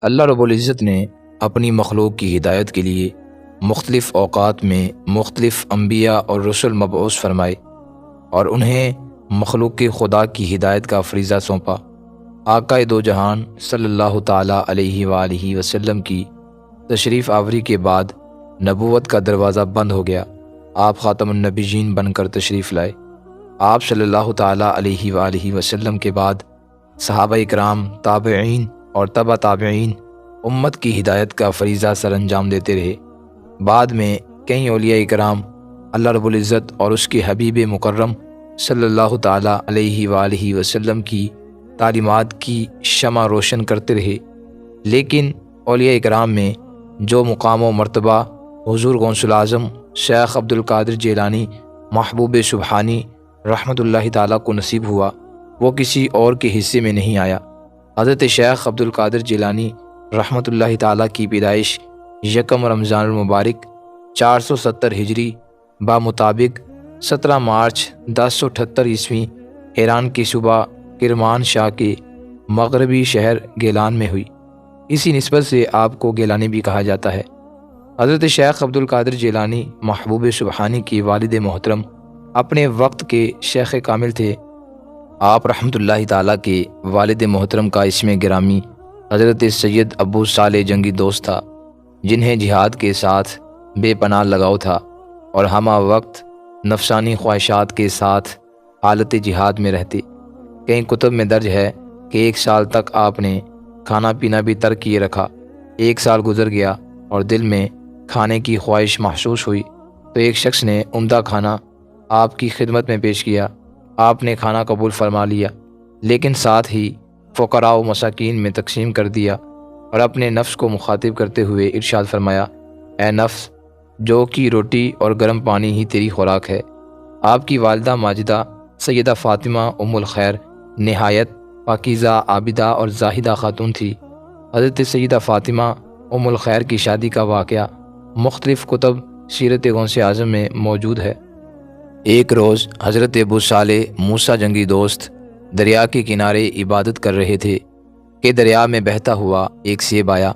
اللہ رب العزت نے اپنی مخلوق کی ہدایت کے لیے مختلف اوقات میں مختلف انبیاء اور رسل مبعوث فرمائے اور انہیں مخلوق خدا کی ہدایت کا فریضہ سونپا۔ آقائے دو جہان صلی اللہ تعالیٰ علیہ وآلہ وسلم کی تشریف آوری کے بعد نبوت کا دروازہ بند ہو گیا۔ آپ خاتم النبیین بن کر تشریف لائے۔ آپ صلی اللہ تعالیٰ علیہ وآلہ وسلم کے بعد صحابہ اکرام، تابعین اور تبع تابعین امت کی ہدایت کا فریضہ سر انجام دیتے رہے۔ بعد میں کئی اولیاء کرام اللہ رب العزت اور اس کے حبیب مکرم صلی اللہ تعالیٰ علیہ وآلہ وسلم کی تعلیمات کی شمع روشن کرتے رہے، لیکن اولیاء کرام میں جو مقام و مرتبہ حضور غوث الاعظم شیخ عبد القادر جیلانی محبوب سبحانی رحمۃ اللہ تعالیٰ کو نصیب ہوا، وہ کسی اور کے حصے میں نہیں آیا۔ حضرت شیخ عبد القادر جیلانی رحمۃ اللہ تعالیٰ کی پیدائش یکم رمضان المبارک 470 ہجری بمطابق 17 مارچ 1078 عیسوی ایران کے صوبہ کرمان شاہ کے مغربی شہر گیلان میں ہوئی۔ اسی نسبت سے آپ کو گیلانی بھی کہا جاتا ہے۔ حضرت شیخ عبد القادر جیلانی محبوب سبحانی کی والد محترم اپنے وقت کے شیخ کامل تھے۔ آپ رحمۃ اللہ تعالیٰ کے والد محترم کا اسم گرامی حضرت سید ابو صالح جنگی دوست تھا، جنہیں جہاد کے ساتھ بے پناہ لگاؤ تھا اور ہمہ وقت نفسانی خواہشات کے ساتھ حالت جہاد میں رہتے۔ کئی کتب میں درج ہے کہ 1 سال تک آپ نے کھانا پینا بھی ترک کیے رکھا۔ 1 سال گزر گیا اور دل میں کھانے کی خواہش محسوس ہوئی تو ایک شخص نے عمدہ کھانا آپ کی خدمت میں پیش کیا۔ آپ نے کھانا قبول فرما لیا، لیکن ساتھ ہی فقراء و مساکین میں تقسیم کر دیا اور اپنے نفس کو مخاطب کرتے ہوئے ارشاد فرمایا، اے نفس، جو کی روٹی اور گرم پانی ہی تیری خوراک ہے۔ آپ کی والدہ ماجدہ سیدہ فاطمہ ام الخیر نہایت پاکیزہ، عابدہ اور زاہدہ خاتون تھی۔ حضرت سیدہ فاطمہ ام الخیر کی شادی کا واقعہ مختلف کتب سیرت غوث اعظم میں موجود ہے۔ ایک روز حضرت ابو صالح موسیٰ جنگی دوست دریا کے کنارے عبادت کر رہے تھے کہ دریا میں بہتا ہوا ایک سیب آیا۔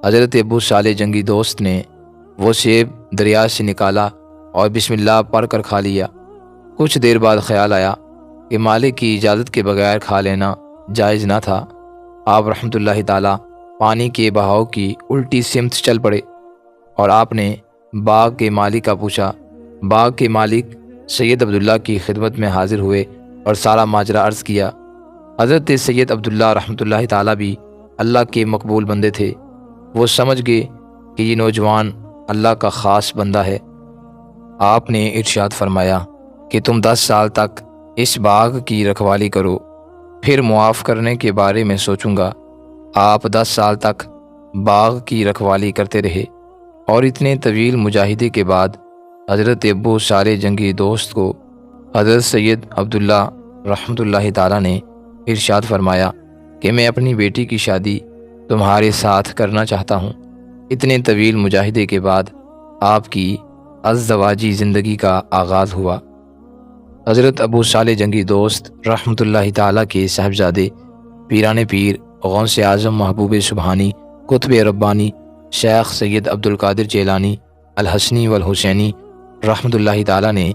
حضرت ابو صالح جنگی دوست نے وہ سیب دریا سے نکالا اور بسم اللہ پڑھ کر کھا لیا۔ کچھ دیر بعد خیال آیا کہ مالک کی اجازت کے بغیر کھا لینا جائز نہ تھا۔ آپ رحمۃ اللہ تعالیٰ پانی کے بہاؤ کی الٹی سمت چل پڑے اور آپ نے باغ کے مالک کا پوچھا۔ باغ کے مالک سید عبداللہ کی خدمت میں حاضر ہوئے اور سارا ماجرا عرض کیا۔ حضرت سید عبداللہ رحمۃ اللہ تعالیٰ بھی اللہ کے مقبول بندے تھے۔ وہ سمجھ گئے کہ یہ نوجوان اللہ کا خاص بندہ ہے۔ آپ نے ارشاد فرمایا کہ تم 10 سال تک اس باغ کی رکھوالی کرو، پھر معاف کرنے کے بارے میں سوچوں گا۔ آپ 10 سال تک باغ کی رکھوالی کرتے رہے اور اتنے طویل مجاہدے کے بعد حضرت ابو صالح جنگی دوست کو حضرت سید عبداللہ رحمۃ اللہ تعالیٰ نے ارشاد فرمایا کہ میں اپنی بیٹی کی شادی تمہارے ساتھ کرنا چاہتا ہوں۔ اتنے طویل مجاہدے کے بعد آپ کی ازدواجی زندگی کا آغاز ہوا۔ حضرت ابو صالح جنگی دوست رحمۃ اللہ تعالیٰ کے صاحبزادے پیران پیر غوث اعظم محبوب سبحانی قطب ربانی شیخ سید عبد القادر جیلانی الحسنی والحسینی رحمۃ اللہ تعالیٰ نے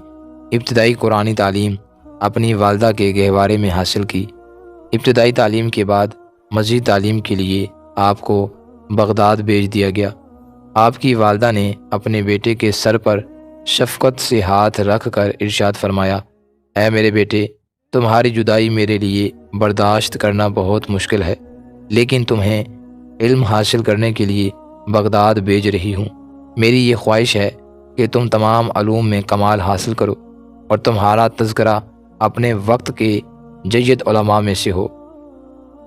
ابتدائی قرآنی تعلیم اپنی والدہ کے گہوارے میں حاصل کی۔ ابتدائی تعلیم کے بعد مزید تعلیم کے لیے آپ کو بغداد بھیج دیا گیا۔ آپ کی والدہ نے اپنے بیٹے کے سر پر شفقت سے ہاتھ رکھ کر ارشاد فرمایا، اے میرے بیٹے، تمہاری جدائی میرے لیے برداشت کرنا بہت مشکل ہے، لیکن تمہیں علم حاصل کرنے کے لیے بغداد بھیج رہی ہوں۔ میری یہ خواہش ہے کہ تم تمام علوم میں کمال حاصل کرو اور تمہارا تذکرہ اپنے وقت کے جید علماء میں سے ہو۔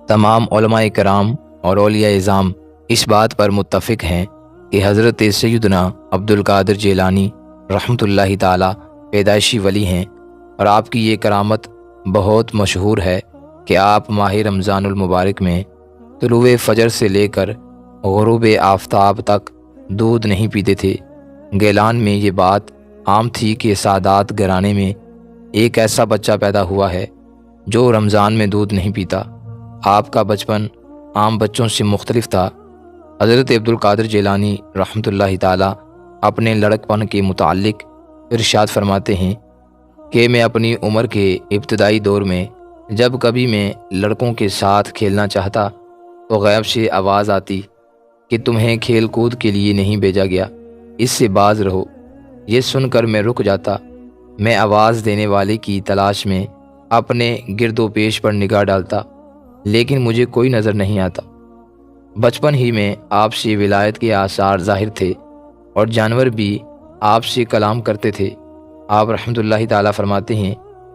تمام علماء کرام اور اولیاء اعظام اس بات پر متفق ہیں کہ حضرت سیدنا عبد القادر جیلانی رحمۃ اللہ تعالیٰ پیدائشی ولی ہیں، اور آپ کی یہ کرامت بہت مشہور ہے کہ آپ ماہ رمضان المبارک میں طلوع فجر سے لے کر غروب آفتاب تک دودھ نہیں پیتے تھے۔ گیلان میں یہ بات عام تھی کہ سادات گھرانے میں ایک ایسا بچہ پیدا ہوا ہے جو رمضان میں دودھ نہیں پیتا۔ آپ کا بچپن عام بچوں سے مختلف تھا۔ حضرت عبد القادر جیلانی رحمۃ اللہ تعالی اپنے لڑکپن کے متعلق ارشاد فرماتے ہیں کہ میں اپنی عمر کے ابتدائی دور میں جب کبھی میں لڑکوں کے ساتھ کھیلنا چاہتا تو غیب سے آواز آتی کہ تمہیں کھیل کود کے لیے نہیں بھیجا گیا، اس سے باز رہو۔ یہ سن کر میں رک جاتا۔ میں آواز دینے والے کی تلاش میں اپنے گرد و پیش پر نگاہ ڈالتا، لیکن مجھے کوئی نظر نہیں آتا۔ بچپن ہی میں آپ سے ولایت کے آثار ظاہر تھے اور جانور بھی آپ سے کلام کرتے تھے۔ آپ رحمۃ اللہ تعالیٰ فرماتے ہیں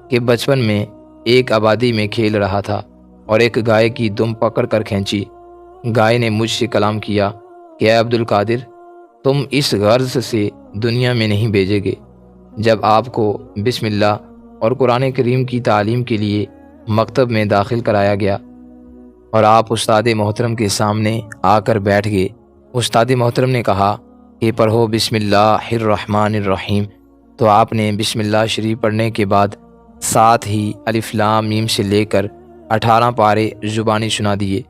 کہ بچپن میں ایک آبادی میں کھیل رہا تھا اور ایک گائے کی دم پکڑ کر کھینچی۔ گائے نے مجھ سے کلام کیا کہ اے عبد القادر، تم اس غرض سے دنیا میں نہیں بھیجے گے۔ جب آپ کو بسم اللہ اور قرآن کریم کی تعلیم کے لیے مکتب میں داخل کرایا گیا اور آپ استاد محترم کے سامنے آ کر بیٹھ گئے، استاد محترم نے کہا کہ پڑھو بسم اللہ الرحمن الرحیم، تو آپ نے بسم اللہ شریف پڑھنے کے بعد ساتھ ہی الف لام میم سے لے کر 18 پارے زبانی سنا دیے۔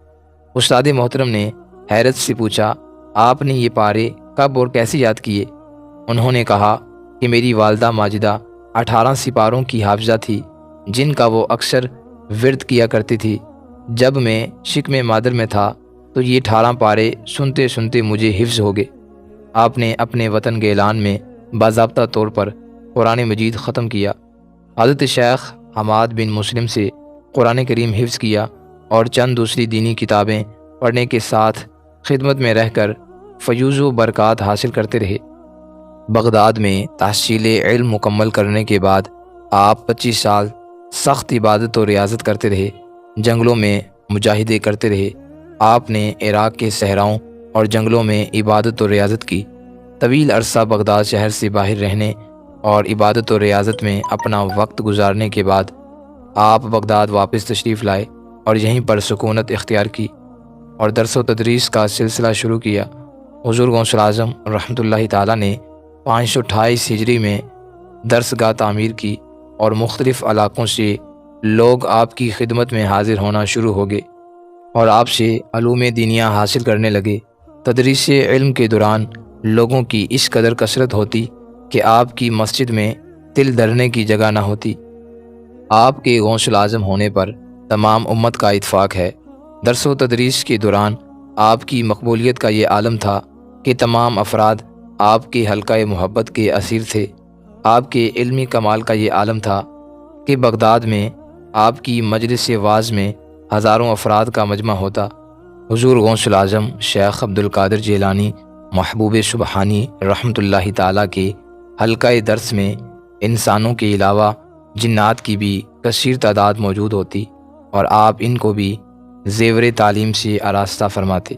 استاد محترم نے حیرت سے پوچھا، آپ نے یہ پارے کب اور کیسے یاد کیے؟ انہوں نے کہا کہ میری والدہ ماجدہ 18 سپاروں کی حافظہ تھی جن کا وہ اکثر ورد کیا کرتی تھی۔ جب میں شکم مادر میں تھا تو یہ 18 پارے سنتے سنتے مجھے حفظ ہو گئے۔ آپ نے اپنے وطن کے اعلان میں باضابطہ طور پر قرآن مجید ختم کیا۔ حضرت شیخ حماد بن مسلم سے قرآن کریم حفظ کیا اور چند دوسری دینی کتابیں پڑھنے کے ساتھ خدمت میں رہ کر فیوز و برکات حاصل کرتے رہے۔ بغداد میں تحصیل علم مکمل کرنے کے بعد آپ 25 سال سخت عبادت و ریاضت کرتے رہے، جنگلوں میں مجاہدے کرتے رہے۔ آپ نے عراق کے صحراؤں اور جنگلوں میں عبادت و ریاضت کی۔ طویل عرصہ بغداد شہر سے باہر رہنے اور عبادت و ریاضت میں اپنا وقت گزارنے کے بعد آپ بغداد واپس تشریف لائے اور یہیں پر سکونت اختیار کی اور درس و تدریس کا سلسلہ شروع کیا۔ حضور غوث اعظم رحمۃ اللہ تعالیٰ نے 528 ہجری میں درس گاہ تعمیر کی اور مختلف علاقوں سے لوگ آپ کی خدمت میں حاضر ہونا شروع ہو گئے اور آپ سے علوم دینیہ حاصل کرنے لگے۔ تدریس علم کے دوران لوگوں کی اس قدر کثرت ہوتی کہ آپ کی مسجد میں تل دھرنے کی جگہ نہ ہوتی۔ آپ کے غوث اعظم ہونے پر تمام امت کا اتفاق ہے۔ درس و تدریس کے دوران آپ کی مقبولیت کا یہ عالم تھا کہ تمام افراد آپ کے حلقہ محبت کے اسیر تھے۔ آپ کے علمی کمال کا یہ عالم تھا کہ بغداد میں آپ کی مجلس واعظ میں ہزاروں افراد کا مجمع ہوتا۔ حضور غوث اعظم شیخ عبد القادر جیلانی محبوب سبحانی رحمۃ اللہ تعالیٰ کے حلقہ درس میں انسانوں کے علاوہ جنات کی بھی کثیر تعداد موجود ہوتی اور آپ ان کو بھی زیور تعلیم سے آراستہ فرماتے۔